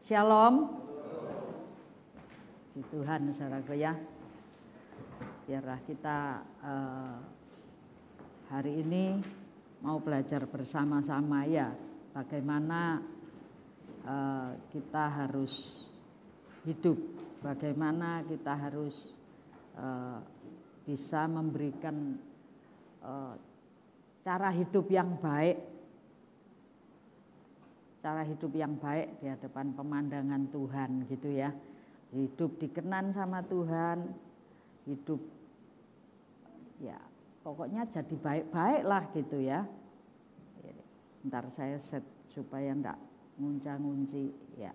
Shalom. Puji Tuhan, saudaraku ya. Biarlah kita hari ini mau belajar bersama-sama ya, bagaimana kita harus hidup, bagaimana kita harus bisa memberikan cara hidup yang baik. Cara hidup yang baik di hadapan pemandangan Tuhan gitu ya. Hidup dikenan sama Tuhan, hidup ya pokoknya jadi baik-baik lah gitu ya. Ntar saya set supaya enggak ngunci ya.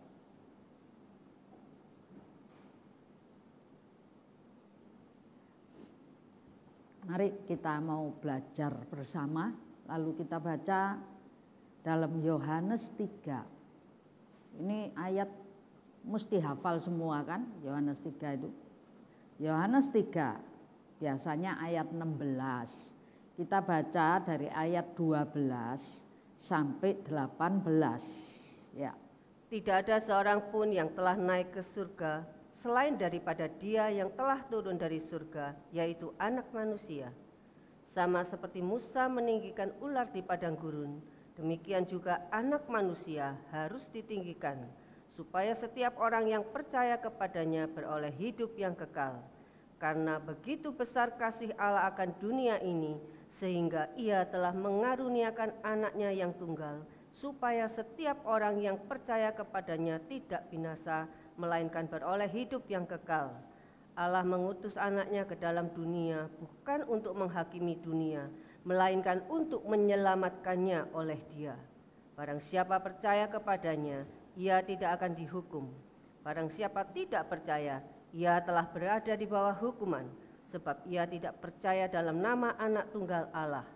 Mari kita mau belajar bersama, lalu kita baca dalam Yohanes 3. Ini ayat mesti hafal semua kan, Yohanes 3 itu. Yohanes 3 biasanya ayat 16. Kita baca dari ayat 12 sampai 18 ya. Tidak ada seorang pun yang telah naik ke surga selain daripada Dia yang telah turun dari surga, yaitu Anak Manusia. Sama seperti Musa meninggikan ular di padang gurun, demikian juga Anak Manusia harus ditinggikan, supaya setiap orang yang percaya kepadanya beroleh hidup yang kekal. Karena begitu besar kasih Allah akan dunia ini, sehingga Ia telah mengaruniakan Anaknya yang tunggal, supaya setiap orang yang percaya kepadanya tidak binasa, melainkan beroleh hidup yang kekal. Allah mengutus Anaknya ke dalam dunia bukan untuk menghakimi dunia, melainkan untuk menyelamatkannya oleh Dia. Barang siapa percaya kepadanya, ia tidak akan dihukum. Barang siapa tidak percaya, ia telah berada di bawah hukuman, sebab ia tidak percaya dalam nama Anak Tunggal Allah.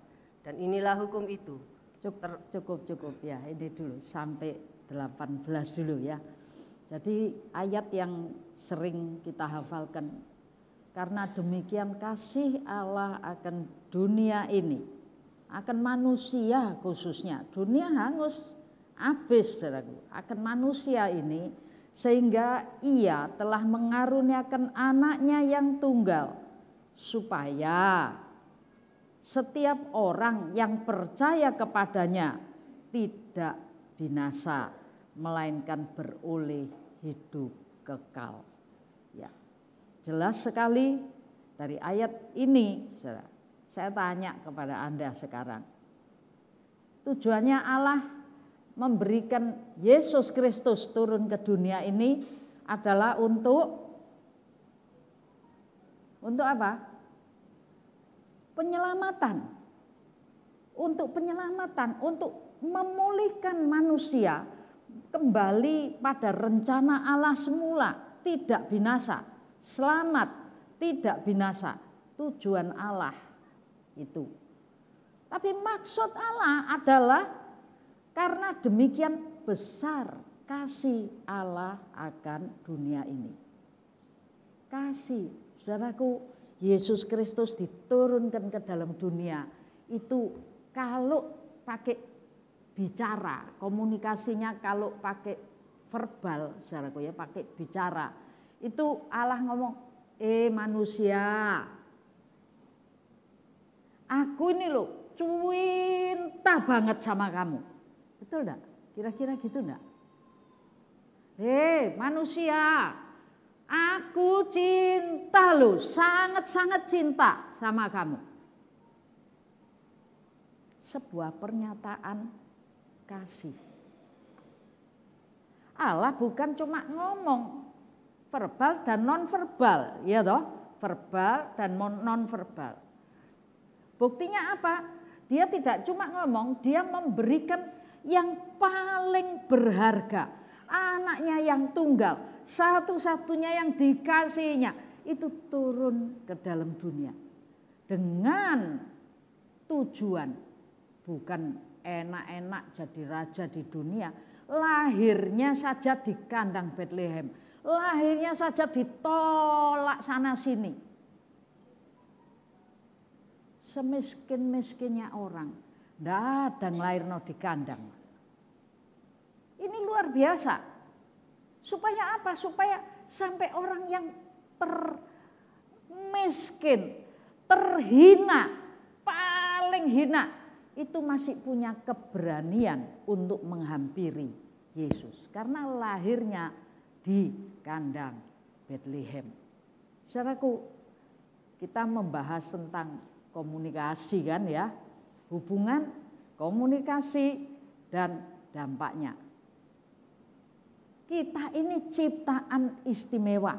Dan inilah hukum itu. Cukup ya, ini dulu sampai 18 dulu ya. Jadi ayat yang sering kita hafalkan. Karena demikian kasih Allah akan dunia ini, akan manusia khususnya. Dunia hangus, habis saudaraku, akan manusia ini, sehingga Ia telah mengaruniakan Anaknya yang tunggal, supaya setiap orang yang percaya kepadanya tidak binasa, melainkan beroleh hidup kekal. Ya. Jelas sekali dari ayat ini, saudara. Saya tanya kepada Anda sekarang. Tujuannya Allah memberikan Yesus Kristus turun ke dunia ini adalah untuk apa? Penyelamatan. Untuk penyelamatan, untuk memulihkan manusia kembali pada rencana Allah semula, tidak binasa, selamat, tidak binasa. Tujuan Allah itu. Tapi maksud Allah adalah karena demikian besar kasih Allah akan dunia ini. Kasih, saudaraku, Yesus Kristus diturunkan ke dalam dunia itu kalau pakai bicara, komunikasinya kalau pakai verbal, saudaraku ya, pakai bicara. Itu Allah ngomong, manusia, aku ini loh cinta banget sama kamu. Betul enggak? Kira-kira gitu enggak? Manusia, aku cinta loh, sangat-sangat cinta sama kamu. Sebuah pernyataan kasih. Allah bukan cuma ngomong, verbal dan non-verbal, ya toh? Verbal dan non-verbal. Buktinya apa? Dia tidak cuma ngomong, dia memberikan yang paling berharga. Anaknya yang tunggal, satu-satunya yang dikasihnya, itu turun ke dalam dunia. Dengan tujuan, bukan enak-enak jadi raja di dunia. Lahirnya saja di kandang Bethlehem. Lahirnya saja ditolak sana sini. Semiskin-miskinnya orang, ndak ada yang lahirno di kandang. Ini luar biasa. Supaya apa? Supaya sampai orang yang termiskin, terhina, paling hina, itu masih punya keberanian untuk menghampiri Yesus. Karena lahirnya di kandang Bethlehem. Saudaraku, kita membahas tentang komunikasi kan ya, hubungan, komunikasi, dan dampaknya. Kita ini ciptaan istimewa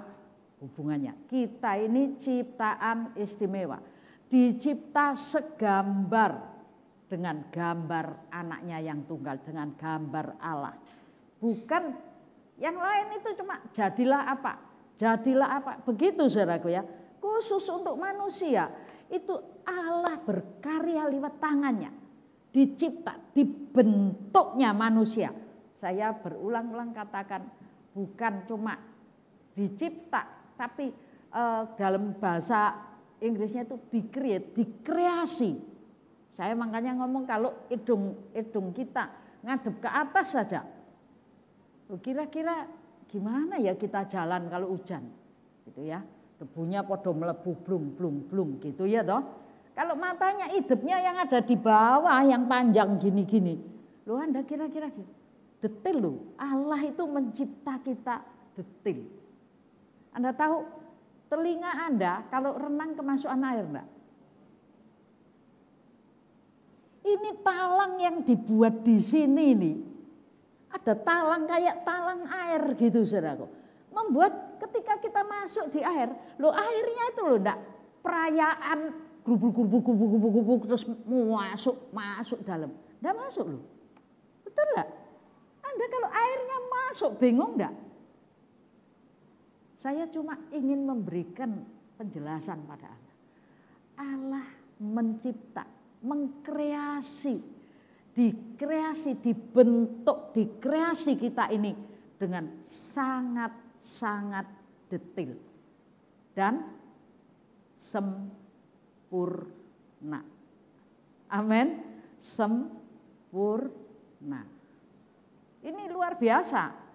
hubungannya. Kita ini ciptaan istimewa. Dicipta segambar dengan gambar anaknya yang tunggal, dengan gambar Allah. Bukan yang lain itu cuma jadilah apa, jadilah apa. Begitu saudaraku ya. Khusus untuk manusia itu Allah berkarya lewat tangannya. Dicipta, dibentuknya manusia. Saya berulang-ulang katakan bukan cuma dicipta, tapi dalam bahasa Inggrisnya itu be create, dikreasi. Saya makanya ngomong kalau hidung kita ngadep ke atas saja. Kira-kira gimana ya kita jalan kalau hujan? Gitu ya. Debunya podo melebu blung gitu ya toh. Kalau matanya hidupnya yang ada di bawah yang panjang gini-gini. Loh Anda kira-kira gitu. Detail loh. Allah itu mencipta kita detail. Anda tahu telinga Anda kalau renang kemasukan air enggak? Ini talang yang dibuat di sini nih. Ada talang kayak talang air gitu saudaraku. Membuat ketika kita masuk di air, loh airnya itu loh enggak perayaan gubuk terus masuk dalam. Enggak masuk loh. Betul enggak? Anda kalau airnya masuk bingung enggak? Saya cuma ingin memberikan penjelasan pada Anda. Allah mencipta, mengkreasi, dikreasi, dibentuk, dikreasi kita ini dengan sangat detail dan sempurna. Amin. Sempurna. Ini luar biasa.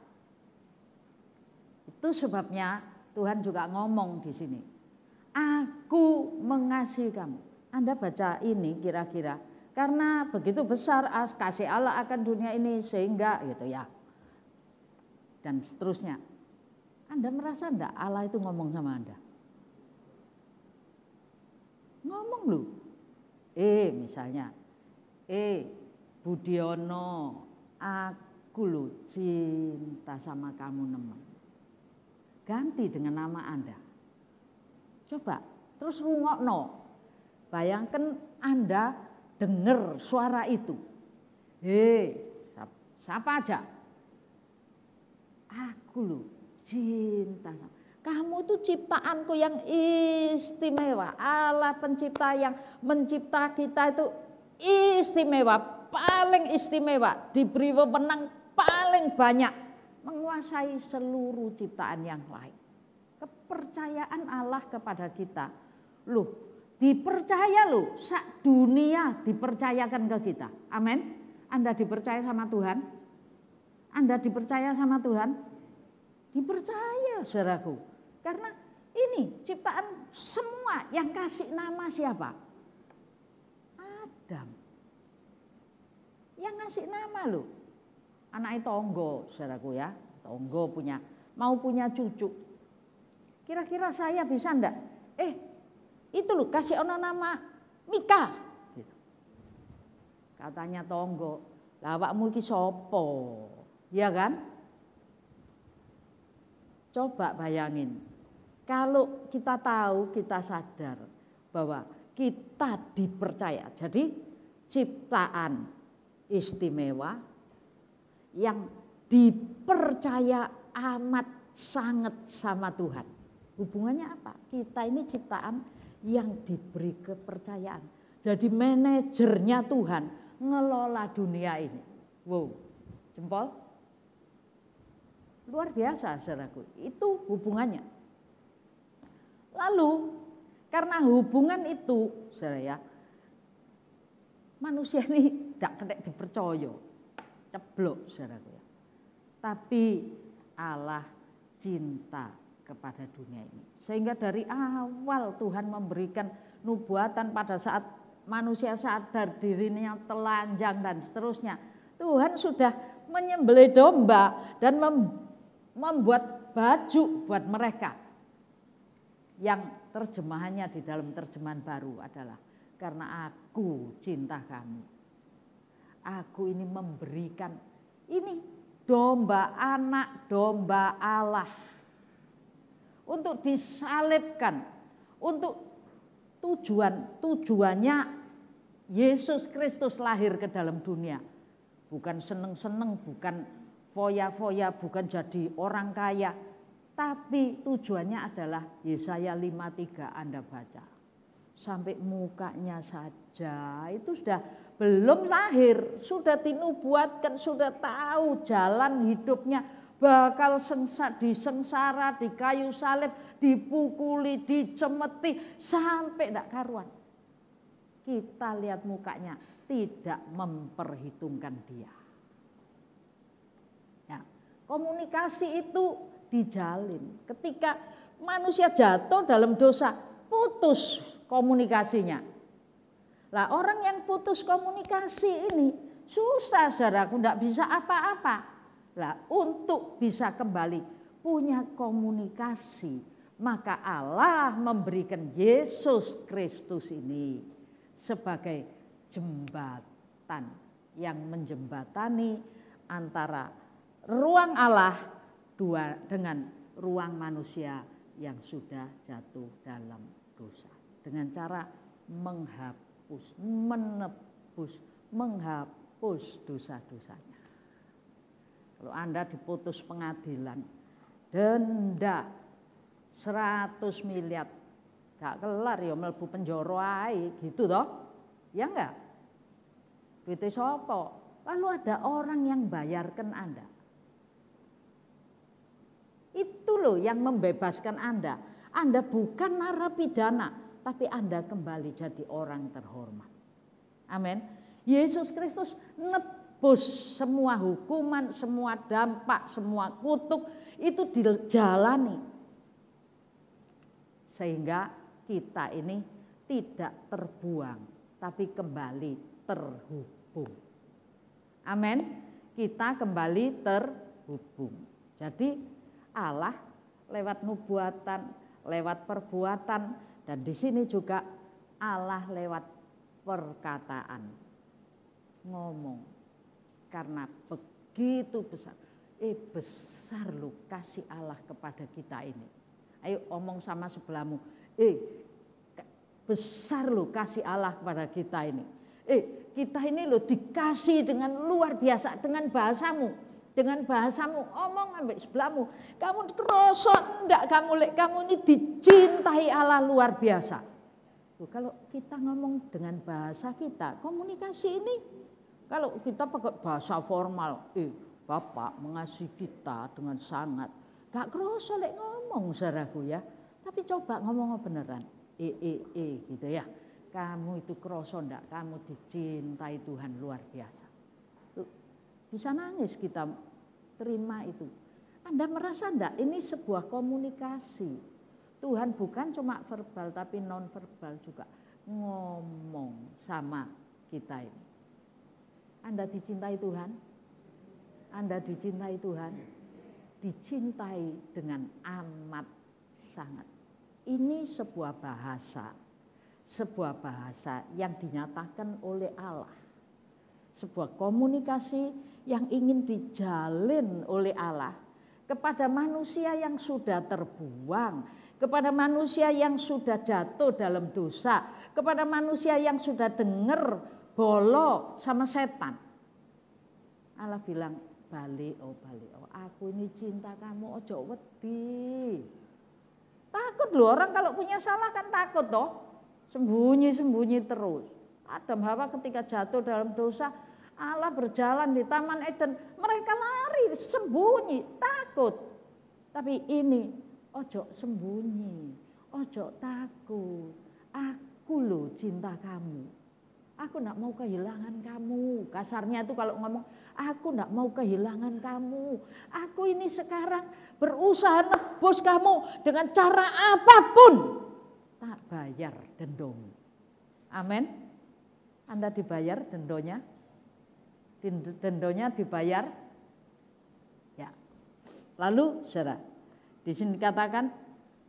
Itu sebabnya Tuhan juga ngomong di sini. Aku mengasihi kamu. Anda baca ini kira-kira. Karena begitu besar kasih Allah akan dunia ini sehingga gitu ya. Dan seterusnya. Anda merasa enggak Allah itu ngomong sama Anda? Ngomong loh. Misalnya. Budiono, aku loh cinta sama kamu nemen. Ganti dengan nama Anda. Coba, terus rungokno. Bayangkan Anda dengar suara itu. Siapa aja? Aku loh cinta sama. Kamu itu ciptaanku yang istimewa. Allah pencipta yang mencipta kita itu istimewa, paling istimewa. Diberi wewenang paling banyak. Menguasai seluruh ciptaan yang lain. Kepercayaan Allah kepada kita. Loh, dipercaya loh, sak dunia dipercayakan ke kita. Amin. Anda dipercaya sama Tuhan? Anda dipercaya sama Tuhan? Dipercaya, saudaraku. Karena ini ciptaan semua yang kasih nama siapa? Adam. Yang ngasih nama loh. Anaknya Tonggo, saudaraku ya. Tonggo mau punya cucu. Kira-kira saya bisa enggak? Itu loh kasih ono nama Mika. Gitu. Katanya Tonggo, lah awakmu iki sapa? Ya kan? Coba bayangin. Kalau kita tahu, kita sadar bahwa kita dipercaya. Jadi ciptaan istimewa yang dipercaya amat sangat sama Tuhan. Hubungannya apa? Kita ini ciptaan yang diberi kepercayaan. Jadi manajernya Tuhan ngelola dunia ini. Wow, jempol. Luar biasa saudaraku, itu hubungannya. Lalu karena hubungan itu, saudara ya, manusia ini tidak kena dipercaya, ceblok saudaraku ya. Tapi Allah cinta kepada dunia ini. Sehingga dari awal Tuhan memberikan nubuatan pada saat manusia sadar dirinya telanjang dan seterusnya. Tuhan sudah menyembelih domba dan membuat baju buat mereka. Yang terjemahannya di dalam terjemahan baru adalah karena aku cinta kamu. Aku ini memberikan ini domba, anak domba Allah. Untuk disalibkan, untuk tujuannya Yesus Kristus lahir ke dalam dunia. Bukan seneng-seneng, bukan foya-foya, bukan jadi orang kaya. Tapi tujuannya adalah Yesaya 53 Anda baca. Sampai mukanya saja itu sudah belum lahir. Sudah dinubuatkan, sudah tahu jalan hidupnya. Bakal disengsara, di kayu salib, dipukuli, dicemeti, sampai tidak karuan. Kita lihat mukanya, tidak memperhitungkan dia. Ya, komunikasi itu dijalin. Ketika manusia jatuh dalam dosa, putus komunikasinya. Lah orang yang putus komunikasi ini susah, saudaraku, tidak bisa apa-apa. Lah untuk bisa kembali punya komunikasi, maka Allah memberikan Yesus Kristus ini sebagai jembatan yang menjembatani antara ruang Allah dengan ruang manusia yang sudah jatuh dalam dosa. Dengan cara menghapus, menebus, menghapus dosa-dosanya. Kalau Anda diputus pengadilan, denda 100 miliar, gak kelar ya mlebu penjara ae gitu toh. Ya enggak? Duitnya sopo? Lalu ada orang yang bayarkan Anda. Itu loh yang membebaskan Anda. Anda bukan narapidana, tapi Anda kembali jadi orang terhormat. Amin. Yesus Kristus nebus semua hukuman, semua dampak, semua kutuk itu dijalani. Sehingga kita ini tidak terbuang, tapi kembali terhubung. Amin. Kita kembali terhubung. Jadi Allah lewat nubuatan, lewat perbuatan, dan di sini juga Allah lewat perkataan. Ngomong. Karena begitu besar. Besar loh kasih Allah kepada kita ini. Ayo omong sama sebelahmu. Besar loh kasih Allah kepada kita ini. Kita ini loh dikasih dengan luar biasa, dengan bahasamu. Dengan bahasamu, omong ambek sebelahmu. Kamu kerosot enggak kamu ini dicintai Allah luar biasa. Tuh, kalau kita ngomong dengan bahasa kita, komunikasi ini, kalau kita pakai bahasa formal, Bapak mengasihi kita dengan sangat. Gak kerosot lek ngomong saudaraku ya. Tapi coba ngomong beneran. Gitu ya. Kamu itu kerosot enggak, kamu dicintai Tuhan luar biasa. Bisa nangis kita terima itu. Anda merasa enggak ini sebuah komunikasi. Tuhan bukan cuma verbal tapi non verbal juga ngomong sama kita ini. Anda dicintai Tuhan? Anda dicintai Tuhan? Dicintai dengan amat sangat. Ini sebuah bahasa yang dinyatakan oleh Allah. Sebuah komunikasi yang ingin dijalin oleh Allah kepada manusia yang sudah terbuang, kepada manusia yang sudah jatuh dalam dosa, kepada manusia yang sudah dengar bolo sama setan. Allah bilang, balik, aku ini cinta kamu, ojo wedi. Takut loh, orang kalau punya salah kan takut toh, sembunyi-sembunyi terus. Adam Hawa ketika jatuh dalam dosa, Allah berjalan di Taman Eden, mereka lari sembunyi, takut. Tapi ini ojo sembunyi, ojo takut. Aku loh cinta kamu. Aku enggak mau kehilangan kamu. Kasarnya itu kalau ngomong, aku enggak mau kehilangan kamu. Aku ini sekarang berusaha nebus kamu dengan cara apapun. Tak bayar dendomu. Amin. Anda dibayar dendonya? Dendonya dibayar? Ya. Lalu saudara, di sini katakan,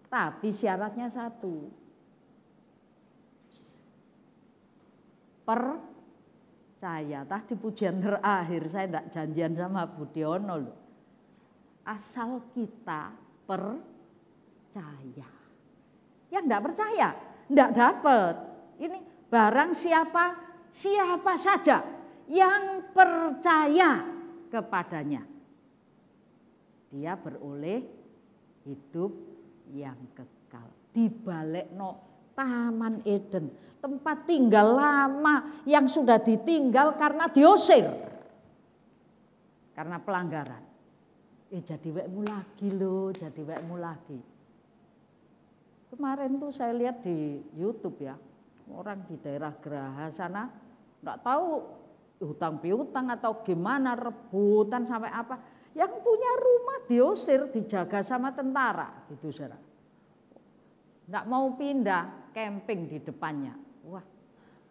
tapi syaratnya satu. Percaya. Tadi pujian terakhir saya tidak janjian sama Budiono loh. Asal kita percaya. Ya enggak percaya, enggak dapat. Ini barang siapa saja yang percaya kepadanya, dia beroleh hidup yang kekal. Dibalekno Taman Eden, tempat tinggal lama yang sudah ditinggal karena diusir, karena pelanggaran. Jadi wekmu lagi loh, jadi wekmu lagi. Kemarin tuh saya lihat di YouTube ya, orang di daerah Geraha sana, nggak tahu hutang piutang atau gimana, rebutan sampai apa. Yang punya rumah diusir, dijaga sama tentara, gitu saudara. Nggak mau pindah, camping di depannya. Wah,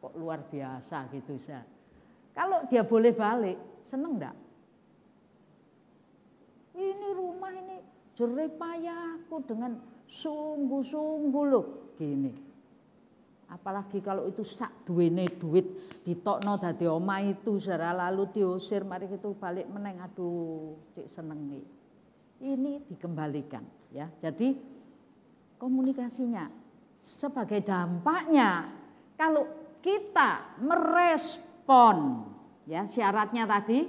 kok luar biasa gitu saudara. Kalau dia boleh balik, seneng enggak? Ini rumah ini jerih payahku dengan sungguh-sungguh loh, gini. Apalagi kalau itu sak duwene duit ditokno dadi omah itu saudara, lalu diusir, mari kita balik meneng, aduh cik seneng nih. Ini dikembalikan ya. Jadi komunikasinya sebagai dampaknya kalau kita merespon ya, syaratnya tadi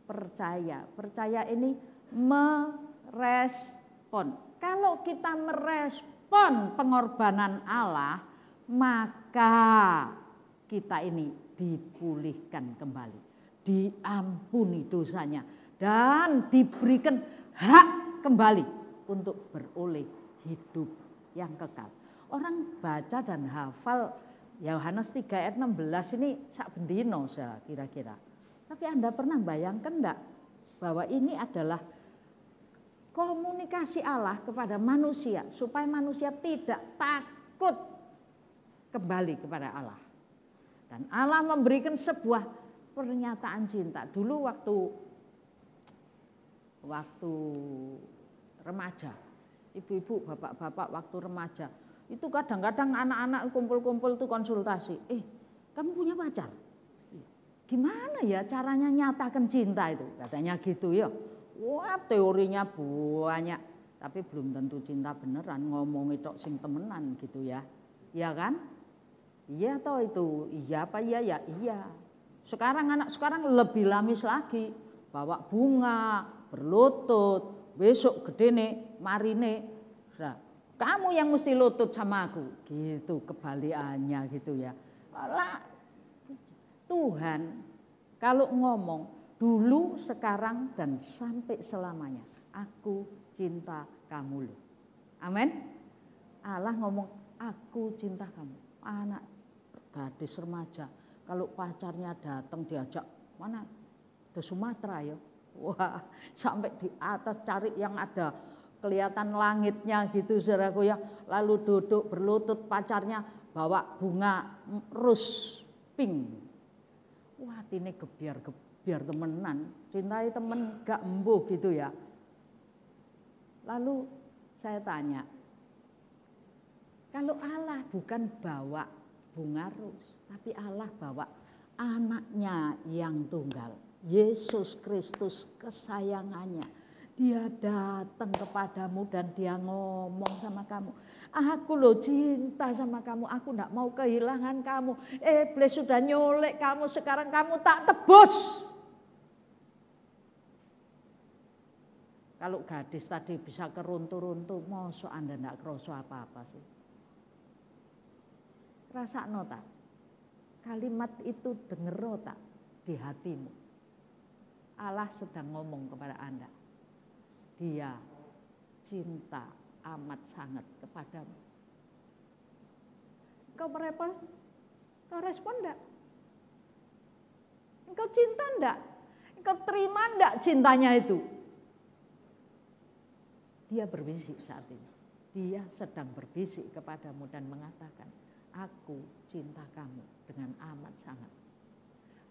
percaya. Percaya ini merespon. Kalau kita merespon pengorbanan Allah, maka kita ini dipulihkan kembali, diampuni dosanya, dan diberikan hak kembali untuk beroleh hidup yang kekal. Orang baca dan hafal Yohanes 3 ayat 16 ini sak bendino kira-kira. Tapi Anda pernah bayangkan enggak bahwa ini adalah komunikasi Allah kepada manusia supaya manusia tidak takut kembali kepada Allah. Dan Allah memberikan sebuah pernyataan cinta. Dulu waktu remaja, ibu-ibu, bapak-bapak waktu remaja, itu kadang-kadang anak-anak kumpul-kumpul tuh konsultasi. Kamu punya pacar? Gimana ya caranya nyatakan cinta itu? Katanya gitu ya. Wah, teorinya banyak, tapi belum tentu cinta beneran, ngomong itu sing temenan gitu ya. Iya kan? Iya toh itu, iya apa iya ya? Iya. Sekarang anak sekarang lebih lamis lagi, bawa bunga, berlutut, besok gede nih, marine. Kamu yang mesti lutut sama aku, gitu kebalikannya gitu ya. Lah, Tuhan kalau ngomong dulu, sekarang, dan sampai selamanya. Aku cinta kamu loh. Amin. Allah ngomong, aku cinta kamu. Anak gadis remaja, kalau pacarnya datang diajak, mana? Ke Sumatera ya. Wah, sampai di atas cari yang ada kelihatan langitnya gitu saudaraku ya. Lalu duduk berlutut, pacarnya bawa bunga rose pink. Wah, ini biar temenan, cintai temen gak embuh gitu ya. Lalu saya tanya, kalau Allah bukan bawa bunga ros, tapi Allah bawa anaknya yang tunggal, Yesus Kristus kesayangannya. Dia datang kepadamu dan dia ngomong sama kamu, aku loh cinta sama kamu, aku enggak mau kehilangan kamu. Iblis sudah nyolek kamu, sekarang kamu tak tebus. Kalau gadis tadi bisa keruntu-runtu, mosok Anda enggak kerasa apa-apa sih. Rasakno tak? Kalimat itu denger tak di hatimu. Allah sedang ngomong kepada Anda. Dia cinta amat sangat kepadamu. Kau merespon enggak? Engkau cinta enggak? Engkau terima enggak cintanya itu? Dia berbisik saat ini. Dia sedang berbisik kepadamu dan mengatakan, aku cinta kamu dengan amat sangat.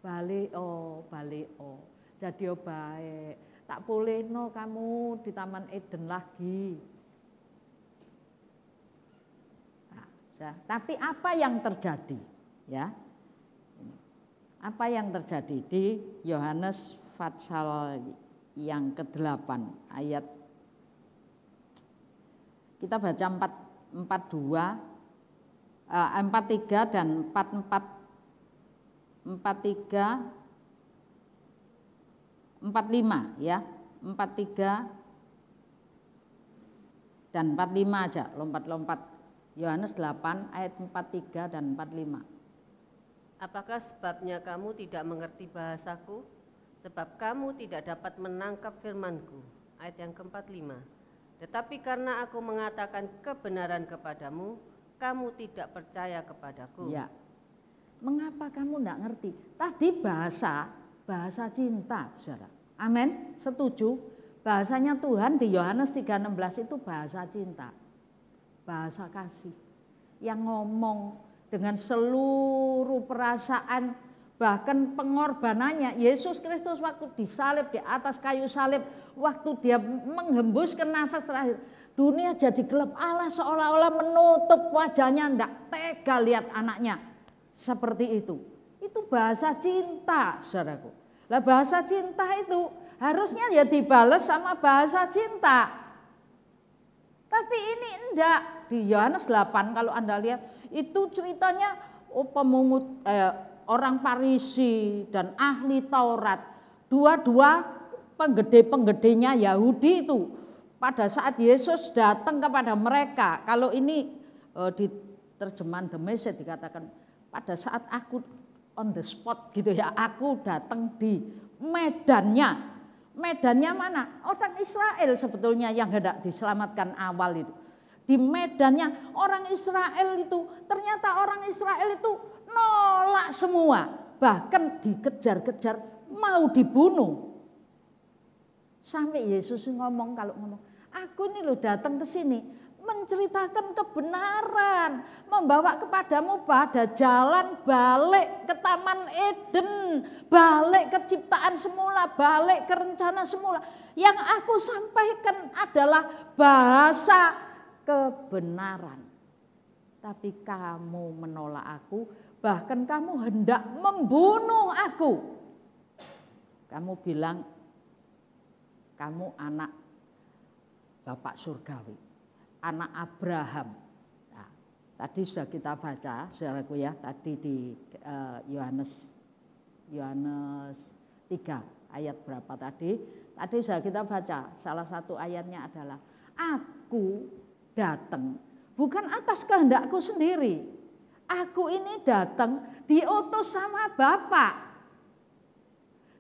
Balik oh, jadi baik. Tak boleh no kamu di Taman Eden lagi. Nah, tapi apa yang terjadi? Ya, apa yang terjadi di Yohanes pasal yang ke-8 ayat kita baca 43 dan 45 ya, 43 dan 45 aja, lompat-lompat. Yohanes 8 ayat 43 dan 45. Apakah sebabnya kamu tidak mengerti bahasaku? Sebab kamu tidak dapat menangkap firmanku. Ayat yang ke-45. Tetapi karena aku mengatakan kebenaran kepadamu, kamu tidak percaya kepadaku. Ya. Mengapa kamu tidak ngerti? Tadi bahasa cinta, saudara. Amin, setuju. Bahasanya Tuhan di Yohanes 3:16 itu bahasa cinta. Bahasa kasih. Yang ngomong dengan seluruh perasaan, bahkan pengorbanannya. Yesus Kristus waktu disalib di atas kayu salib, waktu dia menghembuskan nafas terakhir, dunia jadi gelap. Allah seolah-olah menutup wajahnya, enggak tega lihat anaknya. Seperti itu. Itu bahasa cinta, saudaraku. Lah bahasa cinta itu harusnya ya dibalas sama bahasa cinta. Tapi ini enggak. Di Yohanes 8 kalau Anda lihat itu ceritanya pemungut orang Farisi dan ahli Taurat. Dua-dua penggede-penggedenya Yahudi itu pada saat Yesus datang kepada mereka. Kalau ini di terjemahan The Message dikatakan pada saat aku on the spot gitu ya, aku datang di medannya. Medannya mana? Orang Israel sebetulnya yang hendak diselamatkan awal itu. Di medannya orang Israel itu, ternyata orang Israel itu nolak semua. Bahkan dikejar-kejar, mau dibunuh. Sampai Yesus ngomong, kalau ngomong, aku ini loh datang ke sini menceritakan kebenaran, membawa kepadamu pada jalan balik ke Taman Eden, balik ke ciptaan semula, balik ke rencana semula. Yang aku sampaikan adalah bahasa kebenaran. Tapi kamu menolak aku, bahkan kamu hendak membunuh aku. Kamu bilang kamu anak Bapak surgawi, anak Abraham. Nah, tadi sudah kita baca, saudaraku ya, tadi di Yohanes 3 ayat berapa tadi? Tadi sudah kita baca, salah satu ayatnya adalah aku datang bukan atas kehendakku sendiri. Aku ini datang diutus sama Bapak.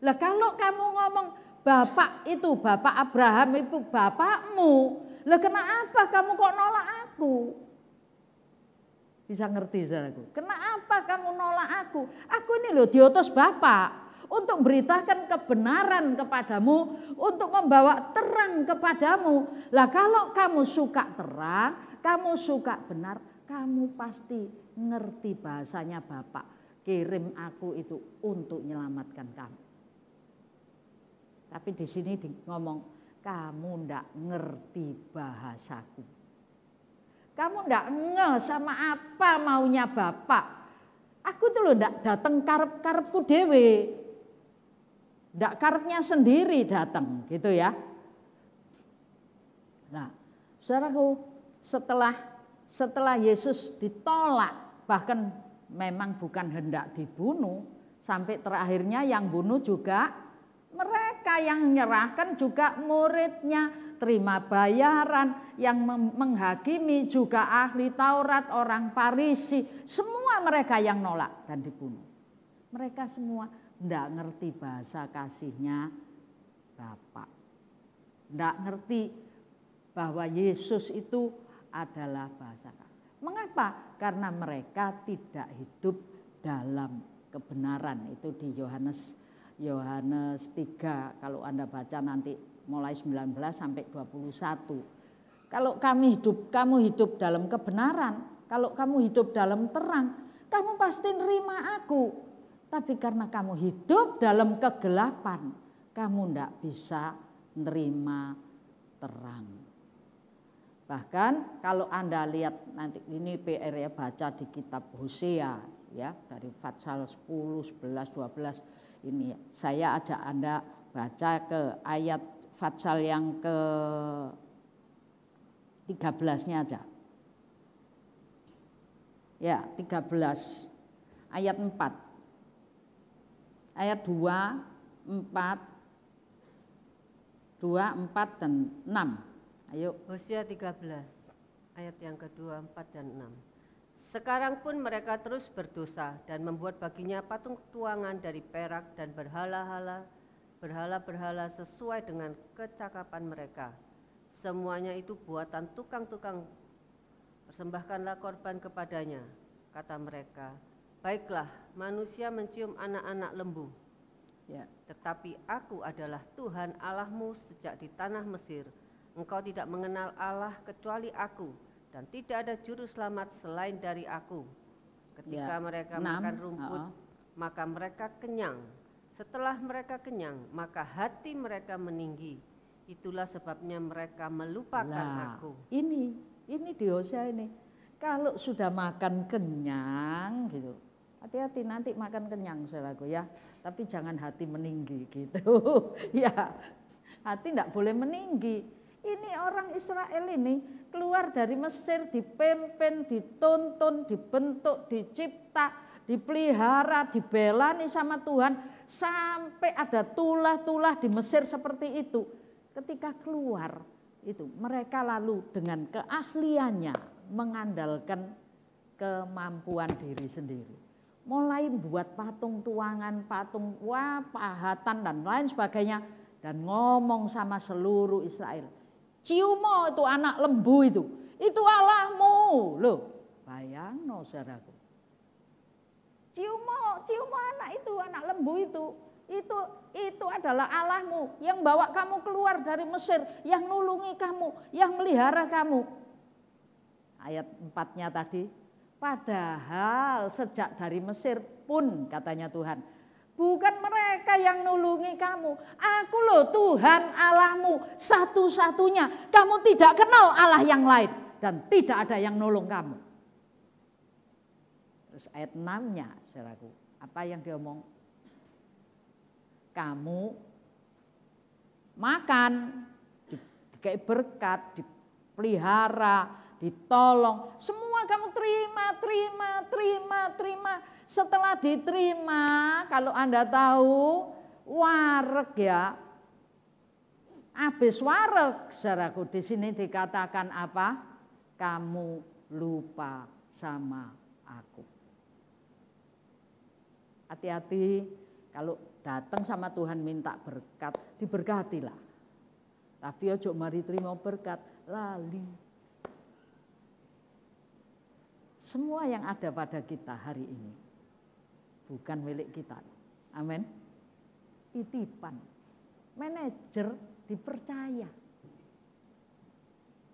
Lah kalau kamu ngomong Bapak itu, Bapak Abraham itu bapakmu, lah kenapa kamu kok nolak aku? Bisa ngerti saudaraku? Kenapa kamu nolak aku? Aku ini loh diutus Bapak untuk beritakan kebenaran kepadamu, untuk membawa terang kepadamu. Lah kalau kamu suka terang, kamu suka benar, kamu pasti ngerti bahasanya Bapak. Kirim aku itu untuk menyelamatkan kamu. Tapi di sini ngomong, kamu ndak ngerti bahasaku. Kamu ndak ngeh sama apa maunya Bapak. Aku tuh loh ndak datang karep-karepku dewe. Ndak karepnya sendiri datang gitu ya. Nah, saudaraku, setelah Yesus ditolak, bahkan memang bukan hendak dibunuh, sampai terakhirnya yang bunuh juga mereka, yang menyerahkan juga muridnya, terima bayaran, yang menghakimi juga ahli Taurat, orang Farisi, semua mereka yang nolak dan dibunuh. Mereka semua tidak ngerti bahasa kasihnya Bapak. Tidak ngerti bahwa Yesus itu adalah bahasa kasih. Mengapa? Karena mereka tidak hidup dalam kebenaran. Itu di Yohanes Yohanes 3 kalau Anda baca nanti mulai 19 sampai 21. Kalau kamu hidup dalam kebenaran, kalau kamu hidup dalam terang, kamu pasti nerima aku. Tapi karena kamu hidup dalam kegelapan, kamu tidak bisa nerima terang. Bahkan kalau Anda lihat nanti ini PR ya, baca di kitab Hosea ya, dari Fatsal 10, 11, 12 ini saya ajak Anda baca ke ayat Fatsal yang ke 13-nya aja. Ya, 13 ayat 4. Ayat 2, 4 dan 6. Ayo. Hosea 13 ayat yang kedua, 4 dan 6. Sekarang pun mereka terus berdosa dan membuat baginya patung tuangan dari perak dan berhala-berhala sesuai dengan kecakapan mereka. Semuanya itu buatan tukang-tukang. Persembahkanlah korban kepadanya, kata mereka. Baiklah, manusia mencium anak-anak lembu. Ya. Tetapi aku adalah Tuhan Allahmu sejak di tanah Mesir. Engkau tidak mengenal Allah kecuali aku, dan tidak ada juru selamat selain dari aku. Ketika mereka makan rumput, maka mereka kenyang. Setelah mereka kenyang, maka hati mereka meninggi. Itulah sebabnya mereka melupakan aku. Ini di Hosea ini. Kalau sudah makan kenyang gitu, hati-hati nanti makan kenyang saudaraku ya. Tapi jangan hati meninggi gitu. Ya, hati tidak boleh meninggi. Ini orang Israel ini keluar dari Mesir, dipimpin, dituntun, dibentuk, dicipta, dipelihara, dibelani sama Tuhan. Sampai ada tulah-tulah di Mesir seperti itu. Ketika keluar itu mereka lalu dengan keahliannya mengandalkan kemampuan diri sendiri. Mulai buat patung tuangan, patung pahatan dan lain sebagainya. Dan ngomong sama seluruh Israel. Ciumo itu anak lembu itu Allahmu. Loh, bayang no saudaraku. Ciumo anak itu, anak lembu itu adalah Allahmu yang bawa kamu keluar dari Mesir, yang nulungi kamu, yang melihara kamu. Ayat 4-nya tadi, padahal sejak dari Mesir pun katanya Tuhan, bukan mereka yang nulungi kamu. Aku loh Tuhan Allahmu satu-satunya. Kamu tidak kenal Allah yang lain dan tidak ada yang nolong kamu. Terus ayat 6-nya, saudaraku, apa yang dia omong? Kamu makan, dikei berkat, dipelihara, ditolong, semua kamu terima. Setelah diterima, kalau Anda tahu, wareg ya, habis wareg, saudaraku, di sini dikatakan apa? Kamu lupa sama aku. Hati-hati kalau datang sama Tuhan minta berkat, diberkatilah. Tapi ojo mari terima berkat, lali. Semua yang ada pada kita hari ini bukan milik kita. Amin. Titipan. Manajer dipercaya.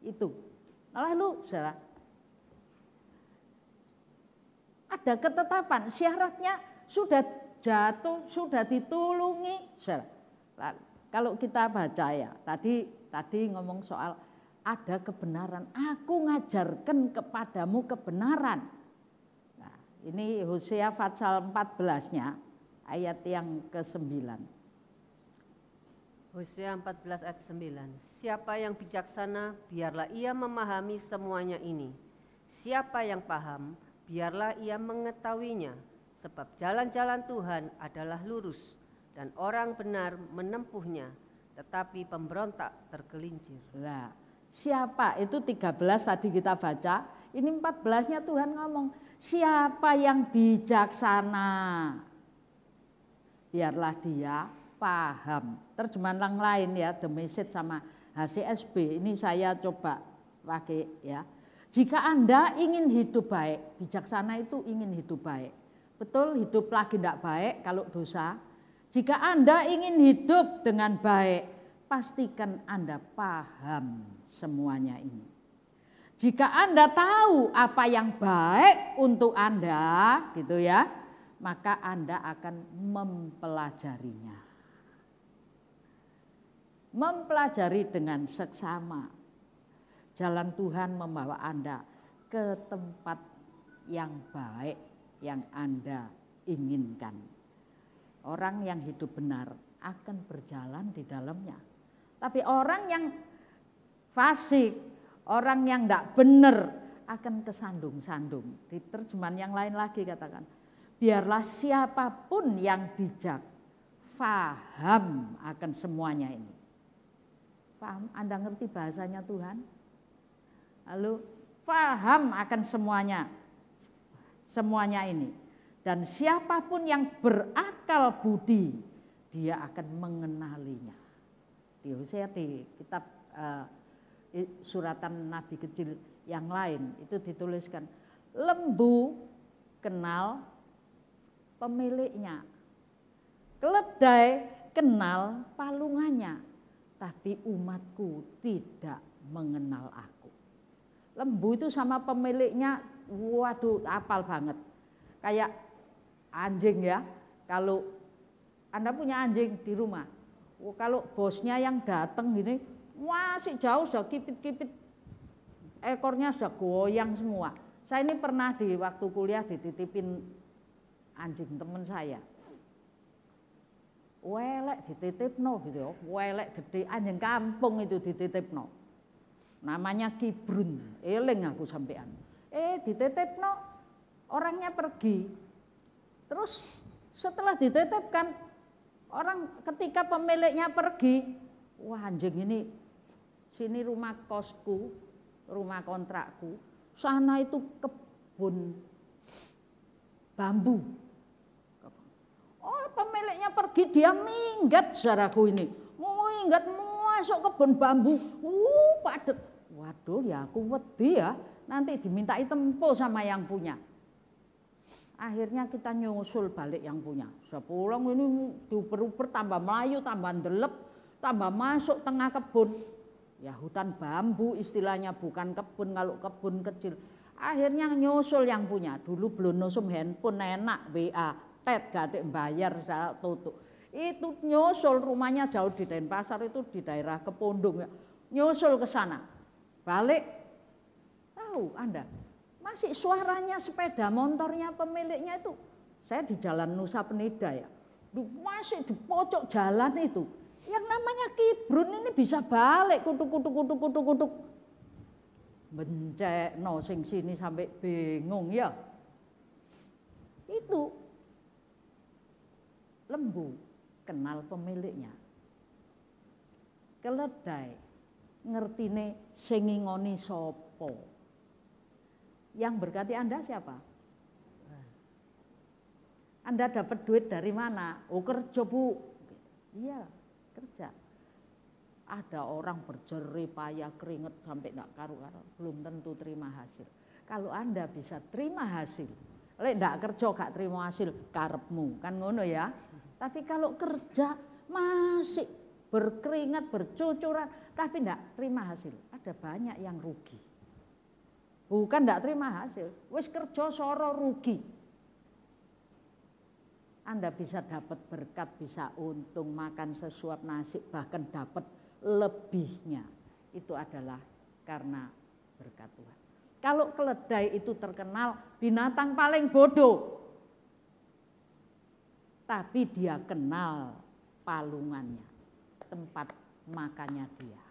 Itu. Lalu saudara, ada ketetapan, syaratnya sudah jatuh, sudah ditulungi. Saudara, kalau kita baca ya, tadi ngomong soal ada kebenaran, aku ngajarkan kepadamu kebenaran. Nah, ini Hosea Fatsal 14-nya, ayat yang ke-9. Hosea 14 ayat 9. Siapa yang bijaksana, biarlah ia memahami semuanya ini. Siapa yang paham, biarlah ia mengetahuinya. Sebab jalan-jalan Tuhan adalah lurus, dan orang benar menempuhnya, tetapi pemberontak tergelincir. Nah, siapa itu 13 tadi kita baca, ini 14-nya Tuhan ngomong, siapa yang bijaksana, biarlah dia paham. Terjemahan yang lain ya, The Message sama HCSB, ini saya coba pakai ya. Jika Anda ingin hidup baik, bijaksana itu ingin hidup baik. Betul, hidup lagi tidak baik kalau dosa. Jika Anda ingin hidup dengan baik, pastikan Anda paham semuanya ini. Jika Anda tahu apa yang baik untuk Anda, gitu ya, maka Anda akan mempelajarinya. Mempelajari dengan seksama. Jalan Tuhan membawa Anda ke tempat yang baik yang Anda inginkan. Orang yang hidup benar akan berjalan di dalamnya. Tapi orang yang fasik, orang yang tidak benar akan kesandung-sandung. Di terjemahan yang lain lagi katakan, biarlah siapapun yang bijak faham akan semuanya ini. Paham? Anda ngerti bahasanya Tuhan? Lalu faham akan semuanya ini. Dan siapapun yang berakal budi, dia akan mengenalinya. Di Hosea, di kitab suratan Nabi kecil yang lain itu dituliskan, lembu kenal pemiliknya, keledai kenal palungannya, tapi umatku tidak mengenal aku. Lembu itu sama pemiliknya, waduh apal banget. Kayak anjing ya, kalau Anda punya anjing di rumah, kalau bosnya yang datang gini, masih jauh sudah kipit-kipit, ekornya sudah goyang semua. Saya ini pernah di waktu kuliah dititipin anjing teman saya. Welek dititipno gitu ya, welek gede, anjing kampung itu dititipno. Namanya Kibrun, eling aku sampean. Dititipno, orangnya pergi. Terus setelah dititipkan, orang ketika pemiliknya pergi, wah anjing ini, sini rumah kosku, rumah kontrakku, sana itu kebun bambu. Oh pemiliknya pergi, dia minggat saudaraku ini, minggat masuk kebun bambu, padet. Waduh ya aku wedi ya, nanti dimintai tempo sama yang punya. Akhirnya kita nyusul balik yang punya. Sudah pulang ini diuper-uper, tambah melayu, tambah ndelep, tambah masuk tengah kebun. Ya hutan bambu istilahnya, bukan kebun, kalau kebun kecil. Akhirnya nyusul yang punya. Dulu belum nusum handphone enak, WA, gak ada bayar, saya tutup. Itu nyusul, rumahnya jauh di Denpasar, itu di daerah Kepundung ya. Nyusul ke sana. Balik, tahu Anda, masih suaranya sepeda motornya pemiliknya itu. Saya di Jalan Nusa Penida ya, masih di pojok jalan itu. Yang namanya Kibrun ini bisa balik kutuk. Bencek no sing sini sampai bingung ya. Itu lembu kenal pemiliknya. Keledai ngertine sing ngingoni sapa. Yang berkati Anda siapa? Anda dapat duit dari mana? Oh kerja Bu. Iya kerja. Ada orang berjerih payah keringet sampai enggak karu-karu, belum tentu terima hasil. Kalau Anda bisa terima hasil, lek enggak kerja gak terima hasil, karepmu kan ngono ya. Tapi kalau kerja masih berkeringat, bercucuran, tapi enggak terima hasil, ada banyak yang rugi. Bukan enggak terima hasil, wis kerja soro rugi. Anda bisa dapat berkat, bisa untung, makan sesuap nasi, bahkan dapat lebihnya. Itu adalah karena berkat Tuhan. Kalau keledai itu terkenal binatang paling bodoh, tapi dia kenal palungannya, tempat makannya dia.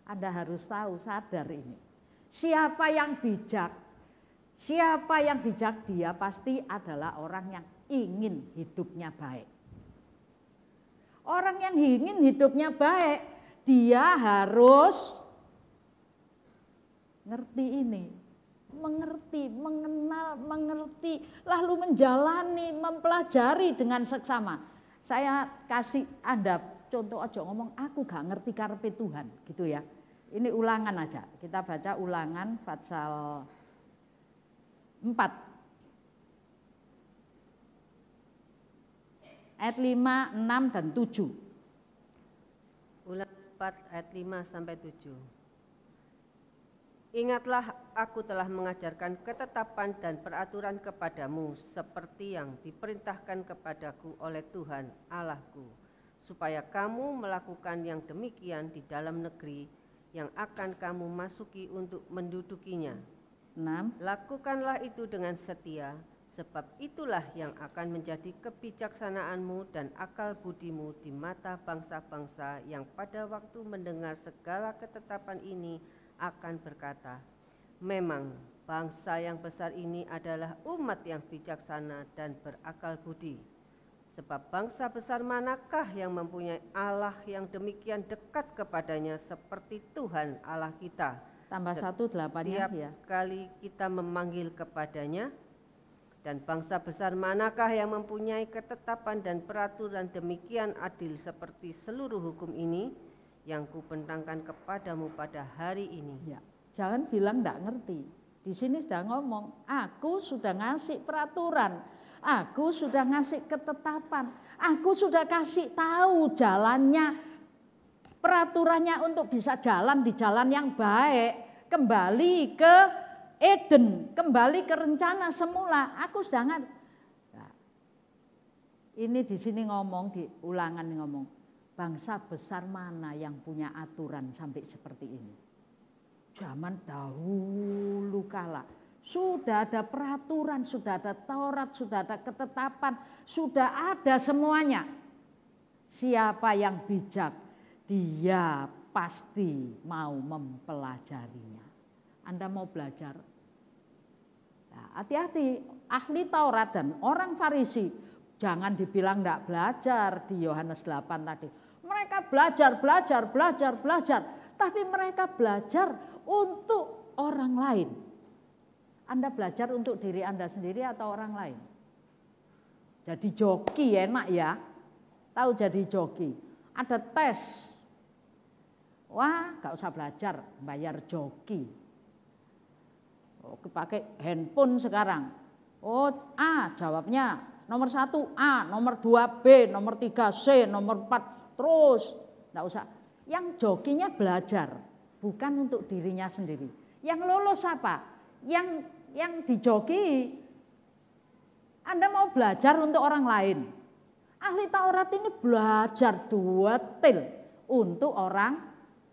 Anda harus tahu, sadar ini. Siapa yang bijak dia pasti adalah orang yang ingin hidupnya baik. Orang yang ingin hidupnya baik, dia harus ngerti ini, mengerti, mengenal, mengerti, lalu menjalani, mempelajari dengan seksama. Saya kasih Anda contoh aja, ngomong aku gak ngerti karepe Tuhan, gitu ya. Ini ulangan aja, kita baca ulangan pasal 4. ayat 5, 6, dan 7. Ulangan 4 ayat 5 sampai 7. Ingatlah, aku telah mengajarkan ketetapan dan peraturan kepadamu seperti yang diperintahkan kepadaku oleh Tuhan Allahku, supaya kamu melakukan yang demikian di dalam negeri yang akan kamu masuki untuk mendudukinya. 6. Lakukanlah itu dengan setia, sebab itulah yang akan menjadi kebijaksanaanmu dan akal budimu di mata bangsa-bangsa yang pada waktu mendengar segala ketetapan ini akan berkata, memang bangsa yang besar ini adalah umat yang bijaksana dan berakal budi. Sebab bangsa besar manakah yang mempunyai Allah yang demikian dekat kepadanya seperti Tuhan Allah kita? Tambah 1, 8-nya Setiap ya. kali kita memanggil kepadanya. Dan bangsa besar manakah yang mempunyai ketetapan dan peraturan demikian adil seperti seluruh hukum ini yang kubentangkan kepadamu pada hari ini. Ya, jangan bilang enggak ngerti. Di sini sudah ngomong, aku sudah ngasih peraturan, aku sudah ngasih ketetapan, aku sudah kasih tahu jalannya, peraturannya untuk bisa jalan di jalan yang baik, kembali ke Eden, kembali ke rencana semula. Aku sudah ngerti. Nah, ini di sini ngomong, di ulangan ngomong, bangsa besar mana yang punya aturan sampai seperti ini? Zaman dahulu kala sudah ada peraturan, sudah ada Taurat, sudah ada ketetapan, sudah ada semuanya. Siapa yang bijak, dia pasti mau mempelajarinya. Anda mau belajar? Nah, hati-hati, ahli Taurat dan orang Farisi, jangan dibilang enggak belajar di Yohanes 8 tadi. Mereka belajar, tapi mereka belajar untuk orang lain. Anda belajar untuk diri Anda sendiri atau orang lain? Jadi joki enak ya, tahu jadi joki. Ada tes, wah gak usah belajar, bayar joki. Oh, pakai handphone sekarang. Oh, A jawabnya nomor 1 A, nomor 2 B, nomor 3 C, nomor 4 terus. Enggak usah. Yang jokinya belajar, bukan untuk dirinya sendiri. Yang lolos apa? Yang dijoki. Anda mau belajar untuk orang lain. Ahli Taurat ini belajar detail untuk orang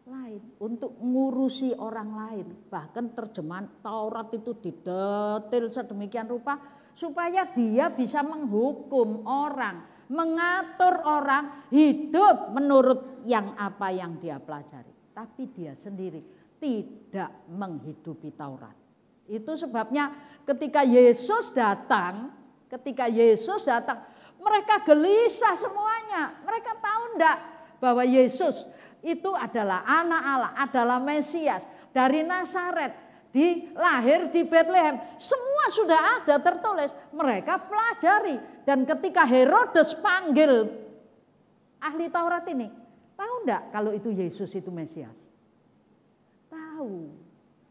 lain, untuk ngurusi orang lain. Bahkan terjemahan Taurat itu didetail sedemikian rupa supaya dia bisa menghukum orang, mengatur orang hidup menurut yang apa yang dia pelajari. Tapi dia sendiri tidak menghidupi Taurat. Itu sebabnya ketika Yesus datang, mereka gelisah semuanya. Mereka tahu enggak bahwa Yesus itu adalah anak Allah, adalah Mesias dari Nazaret, lahir di Betlehem. Semua sudah ada tertulis, mereka pelajari. Dan ketika Herodes panggil ahli Taurat ini, tahu enggak kalau itu Yesus itu Mesias? Tahu,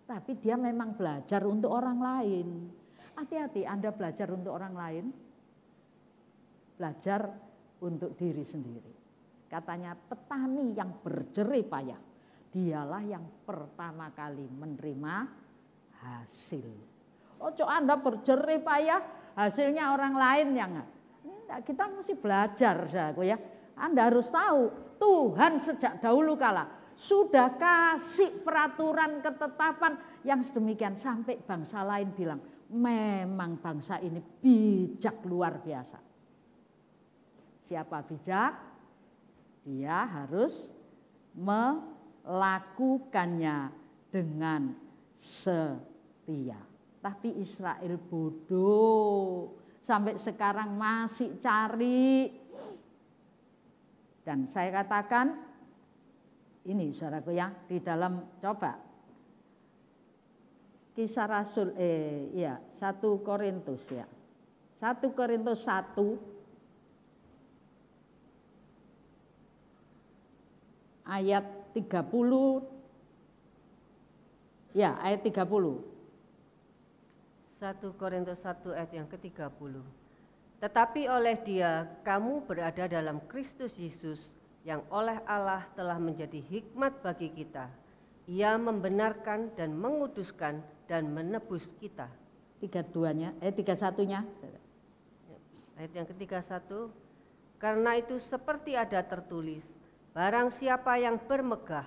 tapi dia memang belajar untuk orang lain. Hati-hati Anda belajar untuk orang lain, belajar untuk diri sendiri. Katanya petani yang berjerih payah, dialah yang pertama kali menerima hasil. Ojo Anda berjerih payah, hasilnya orang lain yang enggak. Kita mesti belajar, saudaraku ya. Anda harus tahu Tuhan sejak dahulu kala sudah kasih peraturan ketetapan yang sedemikian sampai bangsa lain bilang, memang bangsa ini bijak luar biasa. Siapa bijak? Dia harus melakukannya dengan setia. Tapi Israel bodoh, sampai sekarang masih cari. Dan saya katakan, ini saudaraku ya, di dalam coba Kisah Rasul 1 Korintus ya. 1 Korintus 1 ayat 30. Ya, ayat 30. 1 Korintus 1 ayat yang ke-30. Tetapi oleh Dia kamu berada dalam Kristus Yesus, yang oleh Allah telah menjadi hikmat bagi kita. Ia membenarkan dan menguduskan dan menebus kita. 31-nya. Ayat yang ke-31. Karena itu seperti ada tertulis, barang siapa yang bermegah,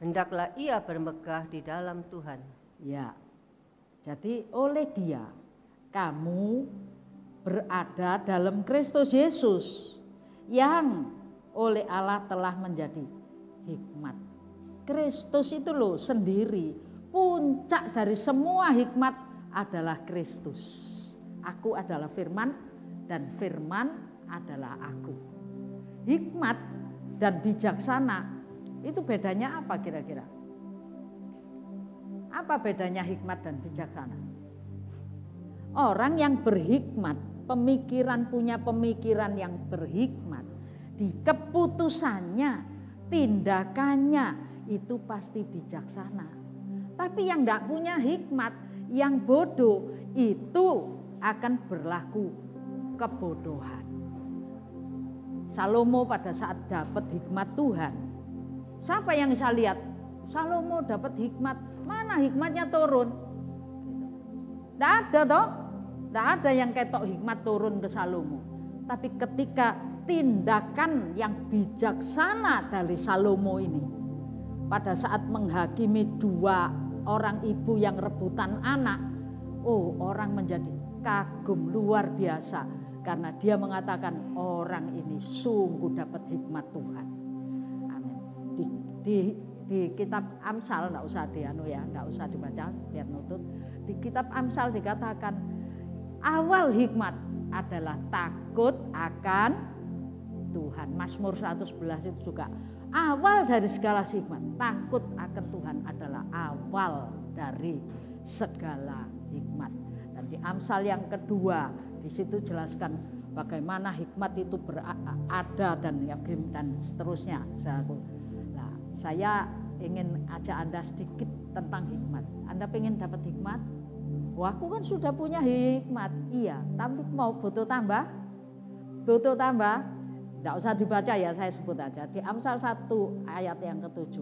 hendaklah ia bermegah di dalam Tuhan. Ya, jadi oleh Dia kamu berada dalam Kristus Yesus, yang oleh Allah telah menjadi hikmat. Kristus itu loh sendiri, puncak dari semua hikmat adalah Kristus. Aku adalah firman dan firman adalah aku. Hikmat dan bijaksana itu bedanya apa kira-kira? Apa bedanya hikmat dan bijaksana? Orang yang berhikmat, punya pemikiran yang berhikmat, di keputusannya, tindakannya itu pasti bijaksana. Tapi yang tidak punya hikmat, yang bodoh, itu akan berlaku kebodohan. Salomo pada saat dapat hikmat Tuhan, siapa yang bisa lihat? Salomo dapat hikmat, mana hikmatnya turun? Tidak ada toh, tidak ada yang ketok hikmat turun ke Salomo. Tapi ketika tindakan yang bijaksana dari Salomo ini, pada saat menghakimi 2 orang ibu yang rebutan anak, orang menjadi kagum luar biasa, karena dia mengatakan orang ini sungguh dapat hikmat Tuhan. Amin. Di kitab Amsal, enggak usah enggak usah dibaca biar nutut. Di kitab Amsal dikatakan awal hikmat adalah takut akan Tuhan. Mazmur 111 itu juga awal dari segala hikmat. Takut akan Tuhan adalah awal dari segala hikmat. Dan di Amsal yang kedua, di situ jelaskan bagaimana hikmat itu berada dan seterusnya. Nah, saya ingin ajak Anda sedikit tentang hikmat. Anda pengen dapat hikmat? Wah, aku kan sudah punya hikmat. Iya, tapi mau butuh tambah? Butuh tambah? Tidak usah dibaca ya, saya sebut aja. Di Amsal 1 ayat yang ke-7.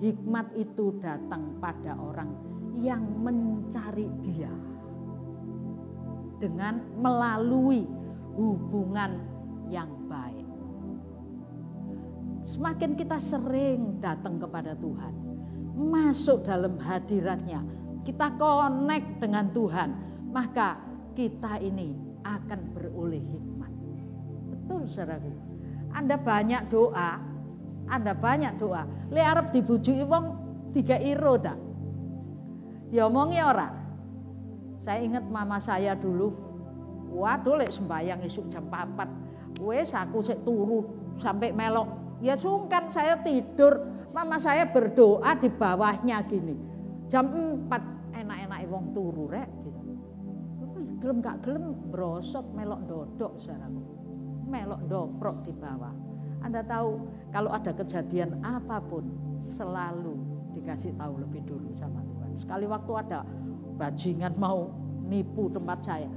Hikmat itu datang pada orang yang mencari Dia dengan melalui hubungan yang baik. Semakin kita sering datang kepada Tuhan, masuk dalam hadiratnya, kita connect dengan Tuhan, maka kita ini akan beroleh hikmat. Betul saudaraku. Anda banyak doa. Le arep dibujuki wong 3 iro tak? Diomongi ora? Saya ingat mama saya dulu, waduh lek sembahyang esuk jam 4, wes aku sik turu sampai melok. Ya sungkan saya tidur, mama saya berdoa di bawahnya gini. Jam 4 enak-enak wong turu rek gitu. Gelem gak gelem brosot melok dodok saudaraku. Melok doprok di bawah. Anda tahu kalau ada kejadian apapun selalu dikasih tahu lebih dulu sama Tuhan. Sekali waktu ada bajingan mau nipu tempat saya,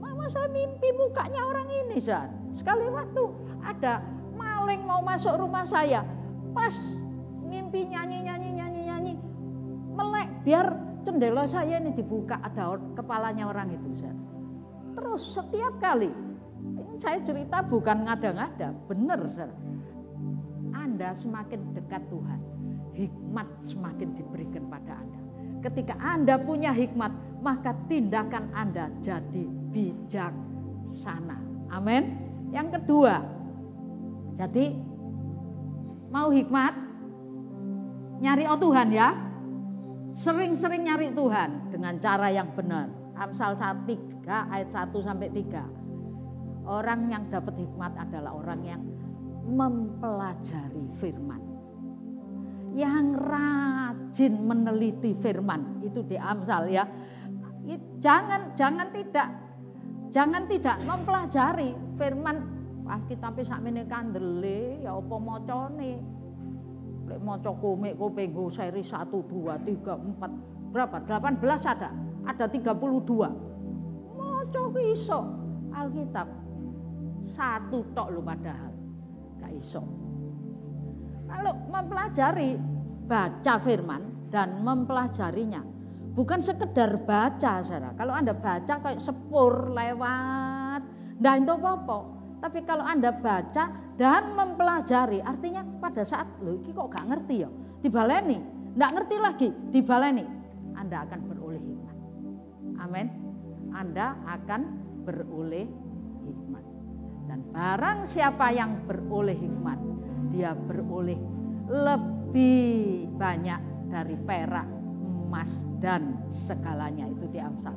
mama saya mimpi mukanya orang ini Zat. Sekali waktu ada maling mau masuk rumah saya, pas mimpi nyanyi melek biar jendela saya ini dibuka, ada kepalanya orang itu Zat. Terus setiap kali ini saya cerita bukan ngada-ngada, benar Zat. Anda semakin dekat Tuhan, hikmat semakin diberikan pada Anda. Ketika Anda punya hikmat, maka tindakan Anda jadi bijaksana. Amin. Yang kedua, jadi mau hikmat, nyari Tuhan ya. Sering-sering nyari Tuhan dengan cara yang benar. Amsal 3 ayat 1 sampai 3. Orang yang dapat hikmat adalah orang yang mempelajari firman, yang rajin meneliti firman. Itu di Amsal ya. Jangan tidak mempelajari firman. Alkitab sakmene kandele ya apa macane. Lek maca komik kopenggo seri 1 2 3 4 berapa? 18 ada 32. Maca iso Alkitab. Satu tok lo padahal. Gak iso. Kalau mempelajari baca firman dan mempelajarinya, bukan sekedar baca, saudara. Kalau Anda baca kayak sepur lewat, ndak itu apa-apa. Tapi kalau Anda baca dan mempelajari, artinya pada saat lo ini kok gak ngerti ya, dibaleni, ndak ngerti lagi, dibaleni, Anda akan beroleh hikmat. Amin. Anda akan beroleh hikmat. Dan barang siapa yang beroleh hikmat, dia beroleh lebih banyak dari perak, emas, dan segalanya. Itu di Amsal.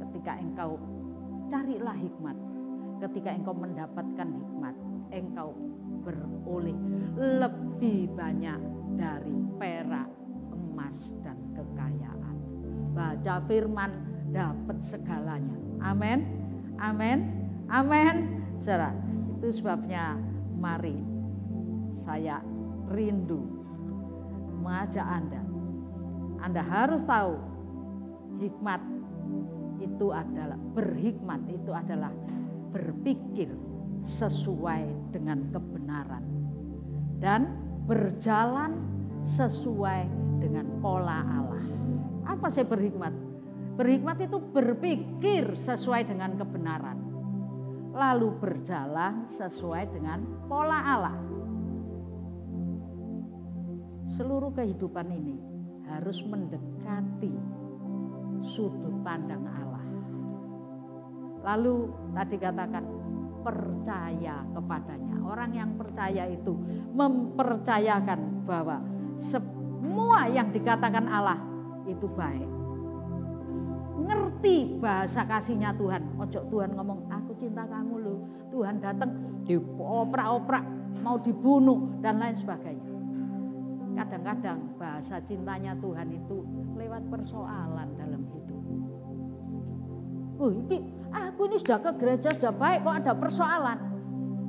Ketika engkau carilah hikmat, ketika engkau mendapatkan hikmat, engkau beroleh lebih banyak dari perak, emas, dan kekayaan. Baca firman, dapat segalanya. Amin, amin, amin. Saudara, itu sebabnya mari saya rindu mengajak Anda harus tahu hikmat itu adalah, berhikmat itu adalah berpikir sesuai dengan kebenaran dan berjalan sesuai dengan pola Allah. Apa sih berhikmat? Berhikmat itu berpikir sesuai dengan kebenaran, lalu berjalan sesuai dengan pola Allah. Seluruh kehidupan ini harus mendekati sudut pandang Allah. Lalu tadi katakan percaya kepadanya. Orang yang percaya itu mempercayakan bahwa semua yang dikatakan Allah itu baik. Ngerti bahasa kasihnya Tuhan. Ojo Tuhan ngomong aku cinta kamu loh. Tuhan datang dioprak-oprak, mau dibunuh dan lain sebagainya. Kadang-kadang bahasa cintanya Tuhan itu lewat persoalan dalam hidup. Aku ini sudah ke gereja, sudah baik, kok ada persoalan.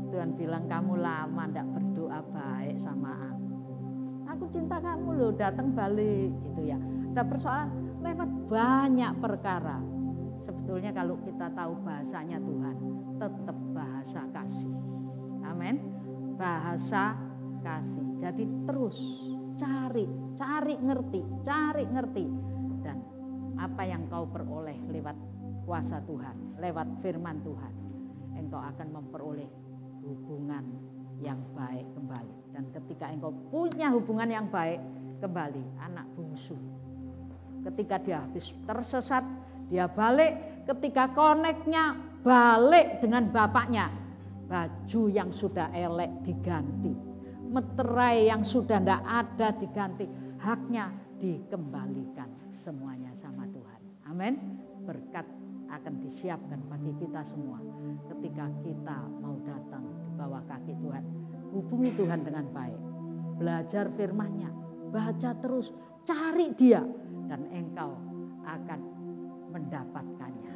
Tuhan bilang kamu lama tidak berdoa baik sama aku. Aku cinta kamu loh, datang balik gitu ya. Ada persoalan lewat banyak perkara. Sebetulnya kalau kita tahu bahasanya Tuhan, tetap bahasa kasih. Amin. Bahasa kasih. Jadi terus cari ngerti. Dan apa yang kau peroleh lewat kuasa Tuhan, lewat firman Tuhan, engkau akan memperoleh hubungan yang baik kembali. Dan ketika engkau punya hubungan yang baik kembali, anak bungsu, ketika dia habis tersesat, dia balik, ketika koneknya balik dengan bapaknya, baju yang sudah elek diganti, meterai yang sudah tidak ada diganti, haknya dikembalikan semuanya sama Tuhan. Amin. Berkat akan disiapkan bagi kita semua ketika kita mau datang di bawah kaki Tuhan. Hubungi Tuhan dengan baik, belajar firman-Nya, baca terus, cari Dia, dan engkau akan mendapatkannya.